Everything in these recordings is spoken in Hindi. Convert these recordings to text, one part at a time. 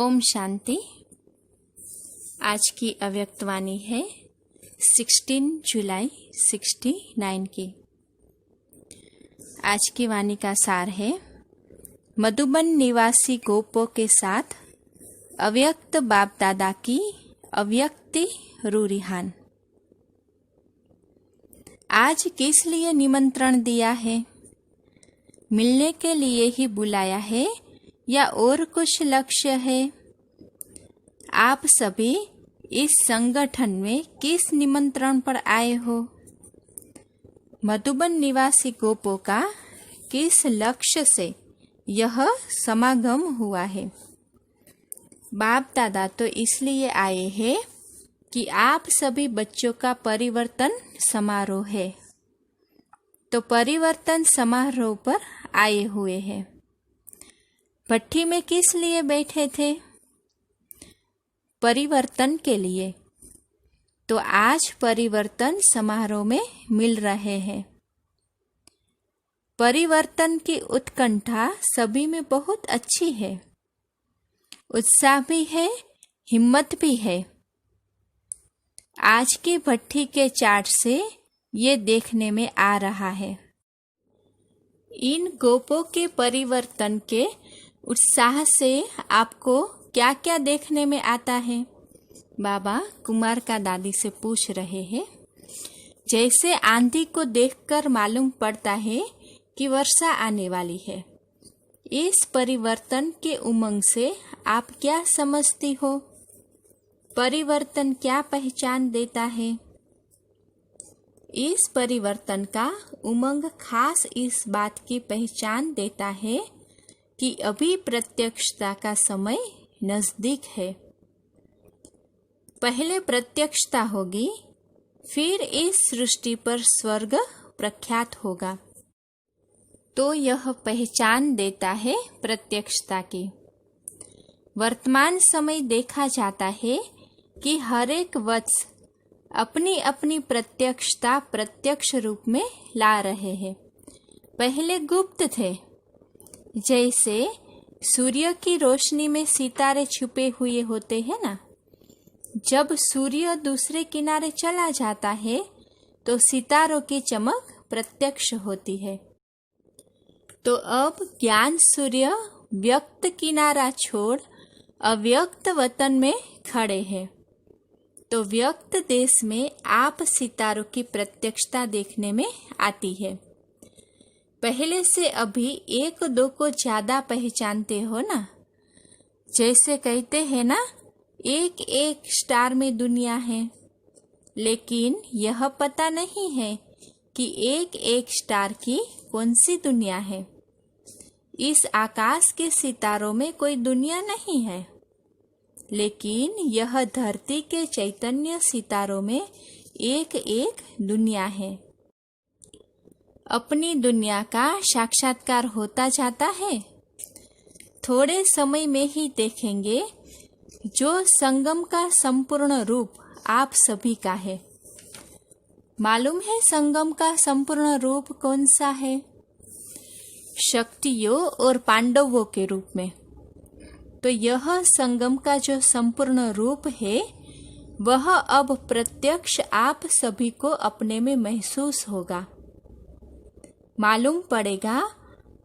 ओम शांति। आज की अव्यक्तवाणी है 16 जुलाई 69 की। आज की वाणी का सार है, मधुबन निवासी गोपों के साथ अव्यक्त बाप दादा की अव्यक्ति रूरिहान। आज किस लिए निमंत्रण दिया है? मिलने के लिए ही बुलाया है या और कुछ लक्ष्य है? आप सभी इस संगठन में किस निमंत्रण पर आए हो? मधुबन निवासी गोपों का किस लक्ष्य से यह समागम हुआ है? बाप दादा तो इसलिए आए हैं कि आप सभी बच्चों का परिवर्तन समारोह है, तो परिवर्तन समारोह पर आए हुए हैं। भट्टी में किस लिए बैठे थे? परिवर्तन के लिए। तो आज परिवर्तन समारोह में मिल रहे हैं। परिवर्तन की उत्कंठा सभी में बहुत अच्छी है, उत्साह भी है, हिम्मत भी है। आज की भट्टी के चार्ट से ये देखने में आ रहा है। इन गोपों के परिवर्तन के उत्साह से आपको क्या क्या देखने में आता है? बाबा कुमार का दादी से पूछ रहे हैं। जैसे आंधी को देखकर मालूम पड़ता है कि वर्षा आने वाली है, इस परिवर्तन के उमंग से आप क्या समझती हो? परिवर्तन क्या पहचान देता है? इस परिवर्तन का उमंग खास इस बात की पहचान देता है कि अभी प्रत्यक्षता का समय नजदीक है। पहले प्रत्यक्षता होगी, फिर इस सृष्टि पर स्वर्ग प्रख्यात होगा। तो यह पहचान देता है प्रत्यक्षता की। वर्तमान समय देखा जाता है कि हर एक वत्स अपनी अपनी प्रत्यक्षता प्रत्यक्ष रूप में ला रहे हैं। पहले गुप्त थे, जैसे सूर्य की रोशनी में सितारे छुपे हुए होते हैं ना। जब सूर्य दूसरे किनारे चला जाता है तो सितारों की चमक प्रत्यक्ष होती है। तो अब ज्ञान सूर्य व्यक्त किनारा छोड़ अव्यक्त वतन में खड़े हैं। तो व्यक्त देश में आप सितारों की प्रत्यक्षता देखने में आती है। पहले से अभी एक दो को ज्यादा पहचानते हो ना। जैसे कहते हैं ना, एक एक स्टार में दुनिया है, लेकिन यह पता नहीं है कि एक एक स्टार की कौन सी दुनिया है। इस आकाश के सितारों में कोई दुनिया नहीं है, लेकिन यह धरती के चैतन्य सितारों में एक एक दुनिया है। अपनी दुनिया का साक्षात्कार होता जाता है। थोड़े समय में ही देखेंगे जो संगम का संपूर्ण रूप आप सभी का है। मालूम है संगम का संपूर्ण रूप कौन सा है? शक्तियों और पांडवों के रूप में। तो यह संगम का जो संपूर्ण रूप है, वह अब प्रत्यक्ष आप सभी को अपने में महसूस होगा। मालूम पड़ेगा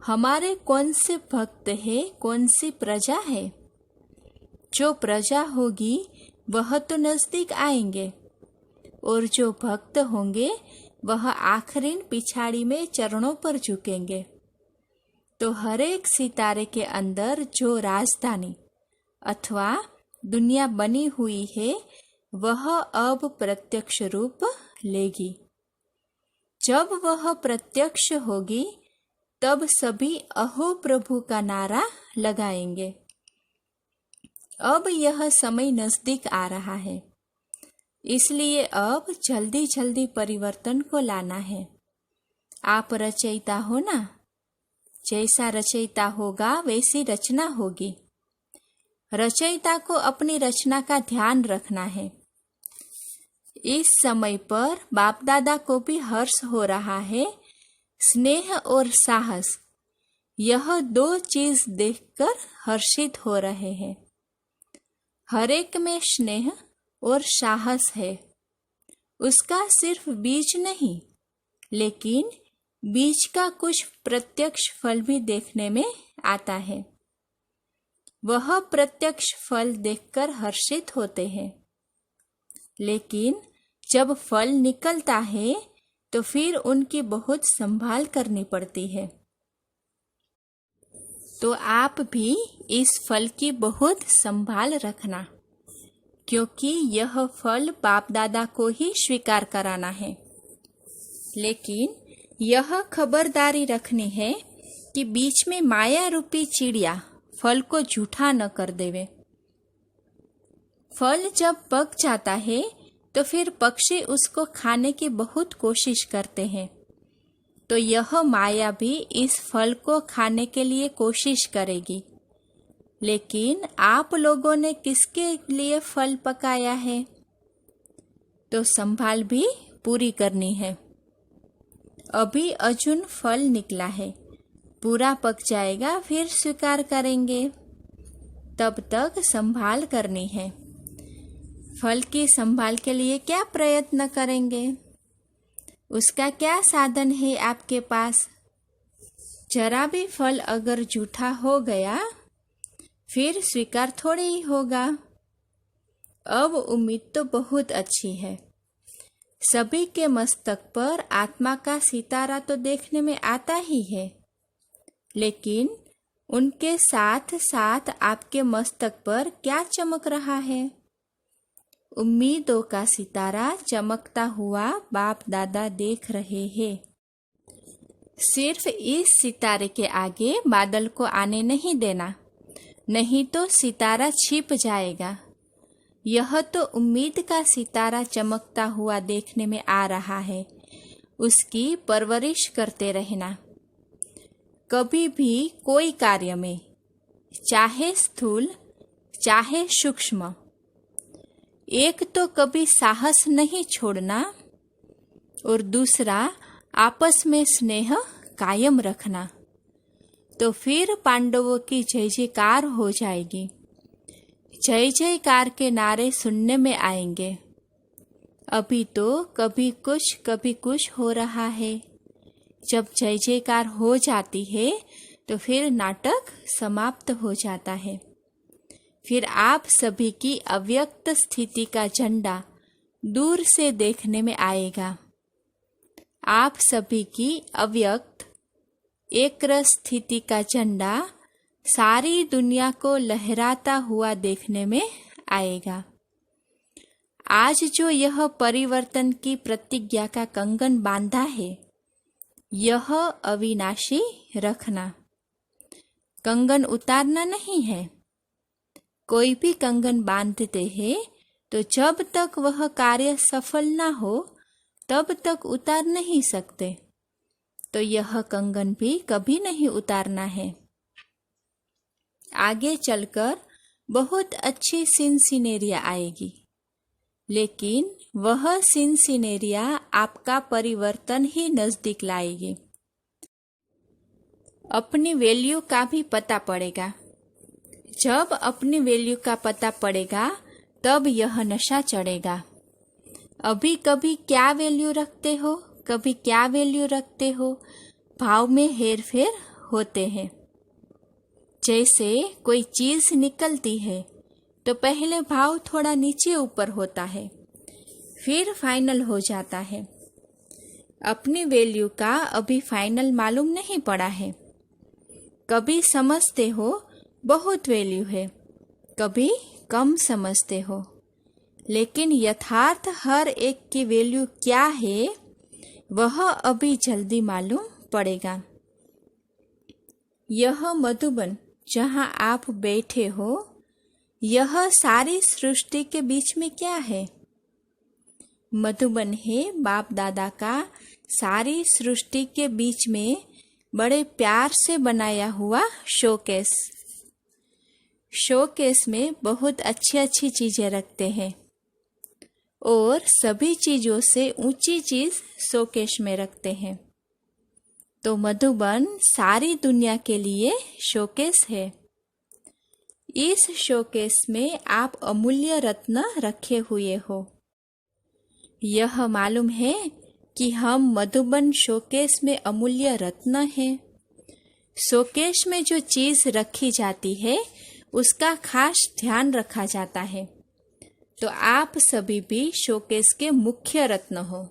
हमारे कौन से भक्त है, कौन सी प्रजा है। जो प्रजा होगी वह तो नजदीक आएंगे, और जो भक्त होंगे वह आखिरी पिछाड़ी में चरणों पर झुकेंगे। तो हर एक सितारे के अंदर जो राजधानी अथवा दुनिया बनी हुई है, वह अब प्रत्यक्ष रूप लेगी। जब वह प्रत्यक्ष होगी, तब सभी अहो प्रभु का नारा लगाएंगे। अब यह समय नजदीक आ रहा है, इसलिए अब जल्दी जल्दी परिवर्तन को लाना है। आप रचयिता हो ना। जैसा रचयिता होगा वैसी रचना होगी। रचयिता को अपनी रचना का ध्यान रखना है। इस समय पर बाप दादा को भी हर्ष हो रहा है। स्नेह और साहस, यह दो चीज देखकर हर्षित हो रहे हैं। हर एक में स्नेह और साहस है। उसका सिर्फ बीज नहीं, लेकिन बीज का कुछ प्रत्यक्ष फल भी देखने में आता है। वह प्रत्यक्ष फल देखकर हर्षित होते हैं, लेकिन जब फल निकलता है तो फिर उनकी बहुत संभाल करनी पड़ती है। तो आप भी इस फल की बहुत संभाल रखना, क्योंकि यह फल बाप दादा को ही स्वीकार कराना है। लेकिन यह खबरदारी रखनी है कि बीच में माया रूपी चिड़िया फल को झूठा न कर देवे। फल जब पक जाता है तो फिर पक्षी उसको खाने की बहुत कोशिश करते हैं। तो यह माया भी इस फल को खाने के लिए कोशिश करेगी। लेकिन आप लोगों ने किसके लिए फल पकाया है? तो संभाल भी पूरी करनी है। अभी अर्जुन फल निकला है, पूरा पक जाएगा फिर स्वीकार करेंगे। तब तक संभाल करनी है। फल की संभाल के लिए क्या प्रयत्न करेंगे? उसका क्या साधन है आपके पास? जरा भी फल अगर झूठा हो गया फिर स्वीकार थोड़ी ही होगा। अब उम्मीद तो बहुत अच्छी है। सभी के मस्तक पर आत्मा का सितारा तो देखने में आता ही है, लेकिन उनके साथ साथ आपके मस्तक पर क्या चमक रहा है? उम्मीदों का सितारा चमकता हुआ बाप दादा देख रहे हैं। सिर्फ इस सितारे के आगे बादल को आने नहीं देना, नहीं तो सितारा छिप जाएगा। यह तो उम्मीद का सितारा चमकता हुआ देखने में आ रहा है, उसकी परवरिश करते रहना। कभी भी कोई कार्य में, चाहे स्थूल चाहे सूक्ष्म, एक तो कभी साहस नहीं छोड़ना और दूसरा आपस में स्नेह कायम रखना। तो फिर पांडवों की जय जयकार हो जाएगी। जय जयकार के नारे सुनने में आएंगे। अभी तो कभी कुछ हो रहा है। जब जय जयकार हो जाती है तो फिर नाटक समाप्त हो जाता है। फिर आप सभी की अव्यक्त स्थिति का झंडा दूर से देखने में आएगा। आप सभी की अव्यक्त एकरस स्थिति का झंडा सारी दुनिया को लहराता हुआ देखने में आएगा। आज जो यह परिवर्तन की प्रतिज्ञा का कंगन बांधा है, यह अविनाशी रखना। कंगन उतारना नहीं है। कोई भी कंगन बांधते हैं तो जब तक वह कार्य सफल ना हो तब तक उतार नहीं सकते। तो यह कंगन भी कभी नहीं उतारना है। आगे चलकर बहुत अच्छी सिनसिनेरिया आएगी, लेकिन वह सिनसिनेरिया आपका परिवर्तन ही नजदीक लाएगी। अपनी वैल्यू का भी पता पड़ेगा। जब अपनी वैल्यू का पता पड़ेगा तब यह नशा चढ़ेगा। अभी कभी क्या वैल्यू रखते हो, कभी क्या वैल्यू रखते हो, भाव में हेरफेर होते हैं। जैसे कोई चीज निकलती है तो पहले भाव थोड़ा नीचे ऊपर होता है, फिर फाइनल हो जाता है। अपनी वैल्यू का अभी फाइनल मालूम नहीं पड़ा है। कभी समझते हो बहुत वैल्यू है, कभी कम समझते हो, लेकिन यथार्थ हर एक की वैल्यू क्या है वह अभी जल्दी मालूम पड़ेगा। यह मधुबन जहाँ आप बैठे हो, यह सारी सृष्टि के बीच में क्या है? मधुबन है बाप दादा का सारी सृष्टि के बीच में बड़े प्यार से बनाया हुआ शोकेस। शोकेस में बहुत अच्छी अच्छी चीजें रखते हैं और सभी चीजों से ऊंची चीज शोकेस में रखते हैं। तो मधुबन सारी दुनिया के लिए शोकेस है। इस शोकेस में आप अमूल्य रत्न रखे हुए हो। यह मालूम है कि हम मधुबन शोकेस में अमूल्य रत्न हैं। शोकेस में जो चीज रखी जाती है उसका खास ध्यान रखा जाता है। तो आप सभी भी शोकेस के मुख्य रत्न हो।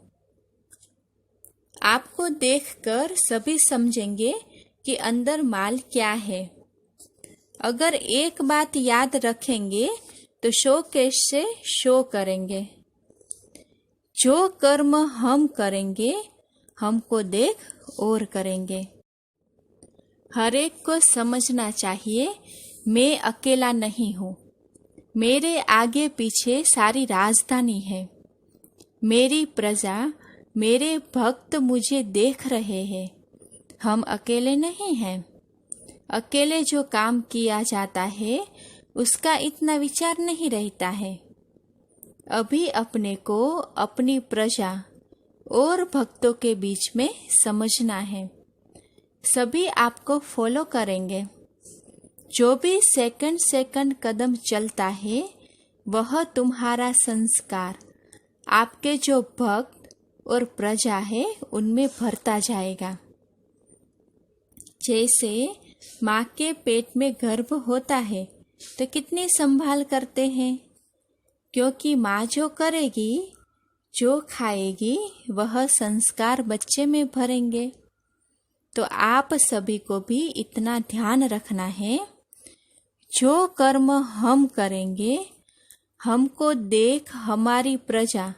आपको देखकर सभी समझेंगे कि अंदर माल क्या है। अगर एक बात याद रखेंगे तो शोकेस से शो करेंगे। जो कर्म हम करेंगे हमको देख और करेंगे। हर एक को समझना चाहिए मैं अकेला नहीं हूँ। मेरे आगे पीछे सारी राजधानी है। मेरी प्रजा, मेरे भक्त मुझे देख रहे हैं। हम अकेले नहीं हैं। अकेले जो काम किया जाता है उसका इतना विचार नहीं रहता है। अभी अपने को अपनी प्रजा और भक्तों के बीच में समझना है। सभी आपको फॉलो करेंगे। जो भी सेकंड सेकंड कदम चलता है वह तुम्हारा संस्कार आपके जो भक्त और प्रजा है उनमें भरता जाएगा। जैसे माँ के पेट में गर्भ होता है तो कितनी संभाल करते हैं, क्योंकि माँ जो करेगी, जो खाएगी, वह संस्कार बच्चे में भरेंगे। तो आप सभी को भी इतना ध्यान रखना है, जो कर्म हम करेंगे हमको देख हमारी प्रजा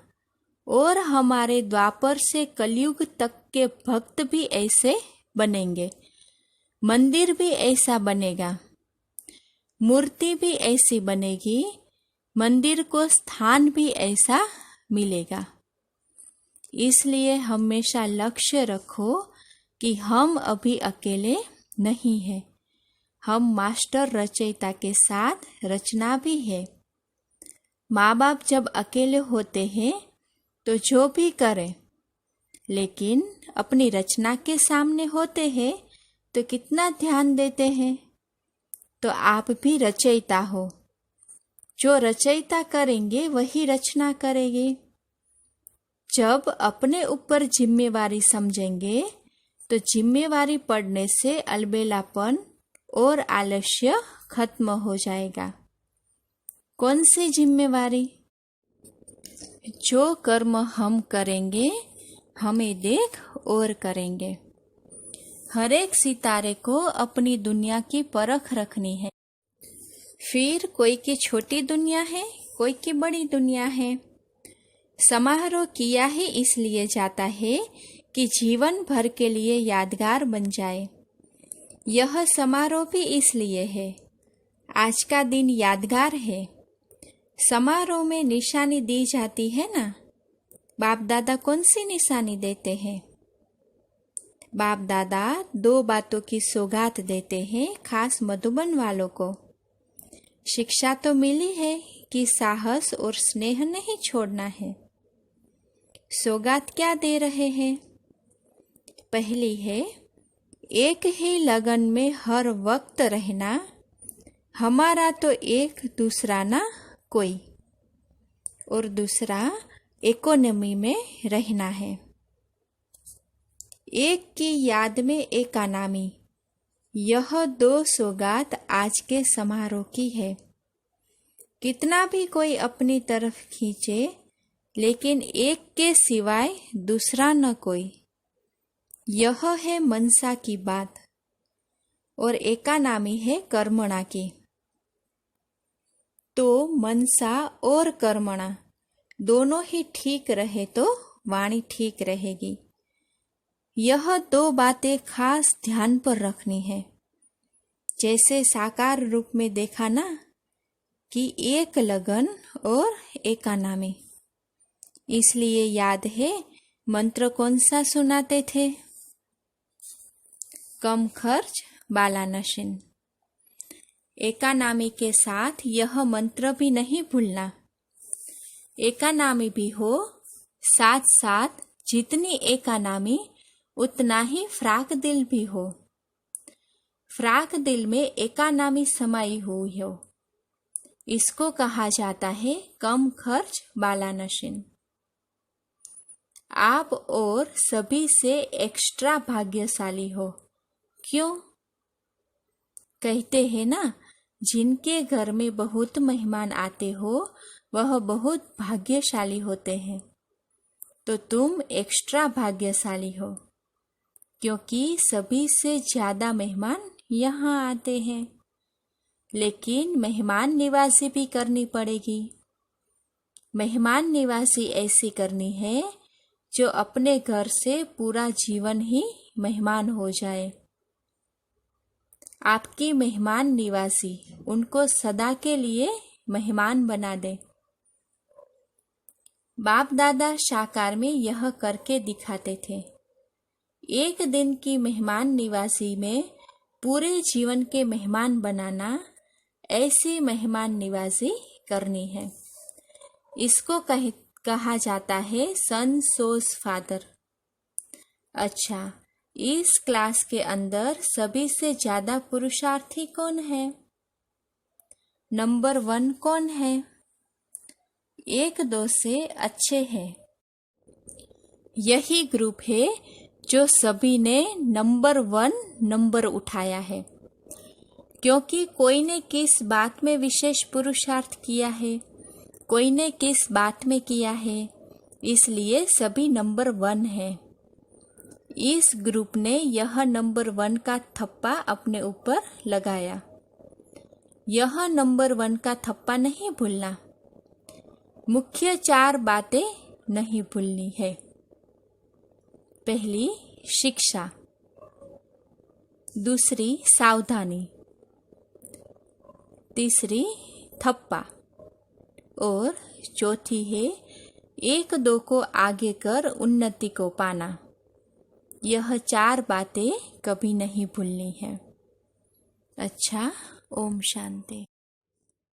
और हमारे द्वापर से कलयुग तक के भक्त भी ऐसे बनेंगे। मंदिर भी ऐसा बनेगा, मूर्ति भी ऐसी बनेगी, मंदिर को स्थान भी ऐसा मिलेगा। इसलिए हमेशा लक्ष्य रखो कि हम अभी अकेले नहीं हैं। हम मास्टर रचयिता के साथ रचना भी है। माँ बाप जब अकेले होते हैं तो जो भी करें, लेकिन अपनी रचना के सामने होते हैं तो कितना ध्यान देते हैं। तो आप भी रचयिता हो। जो रचयिता करेंगे वही रचना करेंगे। जब अपने ऊपर जिम्मेवारी समझेंगे तो जिम्मेवारी पड़ने से अलबेलापन और आलस्य खत्म हो जाएगा। कौन सी जिम्मेवारी? जो कर्म हम करेंगे हमें देख और करेंगे। हर एक सितारे को अपनी दुनिया की परख रखनी है। फिर कोई की छोटी दुनिया है, कोई की बड़ी दुनिया है। समारोह किया ही इसलिए जाता है कि जीवन भर के लिए यादगार बन जाए। यह समारोह भी इसलिए है। आज का दिन यादगार है। समारोह में निशानी दी जाती है ना। बाप दादा कौन सी निशानी देते हैं? बाप दादा दो बातों की सौगात देते हैं खास मधुबन वालों को। शिक्षा तो मिली है कि साहस और स्नेह नहीं छोड़ना है। सौगात क्या दे रहे हैं? पहली है, एक ही लगन में हर वक्त रहना, हमारा तो एक दूसरा ना कोई। और दूसरा, इकोनॉमी में रहना है। एक की याद में एकानामी। यह दो सौगात आज के समारोह की है। कितना भी कोई अपनी तरफ खींचे, लेकिन एक के सिवाय दूसरा न कोई। यह है मनसा की बात और एकानामी है कर्मणा की। तो मनसा और कर्मणा दोनों ही ठीक रहे तो वाणी ठीक रहेगी। यह दो बातें खास ध्यान पर रखनी है। जैसे साकार रूप में देखा ना कि एक लगन और एकानामी। इसलिए याद है मंत्र कौन सा सुनाते थे? कम खर्च बाला नशीन। एकानामी के साथ यह मंत्र भी नहीं भूलना। एकानामी भी हो, साथ साथ जितनी एकानामी उतना ही फ्राक दिल भी हो। फ्राक दिल में एकानामी समाई हुई हो इसको कहा जाता है कम खर्च वाला नशीन। आप और सभी से एक्स्ट्रा भाग्यशाली हो। क्यों? कहते हैं ना, जिनके घर में बहुत मेहमान आते हो वह बहुत भाग्यशाली होते हैं। तो तुम एक्स्ट्रा भाग्यशाली हो, क्योंकि सभी से ज्यादा मेहमान यहाँ आते हैं। लेकिन मेहमान निवासी भी करनी पड़ेगी। मेहमान निवासी ऐसी करनी है जो अपने घर से पूरा जीवन ही मेहमान हो जाए। आपकी मेहमान निवासी उनको सदा के लिए मेहमान बना दे। बाप दादा साकार में यह करके दिखाते थे। एक दिन की मेहमान निवासी में पूरे जीवन के मेहमान बनाना, ऐसी मेहमान निवासी करनी है। इसको कहा जाता है सन सोज फादर। अच्छा, इस क्लास के अंदर सभी से ज्यादा पुरुषार्थी कौन है? नंबर 1 कौन है? 1-2 से अच्छे हैं। यही ग्रुप है जो सभी ने नंबर 1 नंबर उठाया है, क्योंकि कोई ने किस बात में विशेष पुरुषार्थ किया है, कोई ने किस बात में किया है, इसलिए सभी नंबर 1 है। इस ग्रुप ने यह नंबर 1 का थप्पा अपने ऊपर लगाया। यह नंबर 1 का थप्पा नहीं भूलना। मुख्य 4 बातें नहीं भूलनी है। पहली, शिक्षा। दूसरी, सावधानी। तीसरी, थप्पा। और चौथी है 1-2 को आगे कर उन्नति को पाना। यह 4 बातें कभी नहीं भूलनी है। अच्छा, ओम शांति।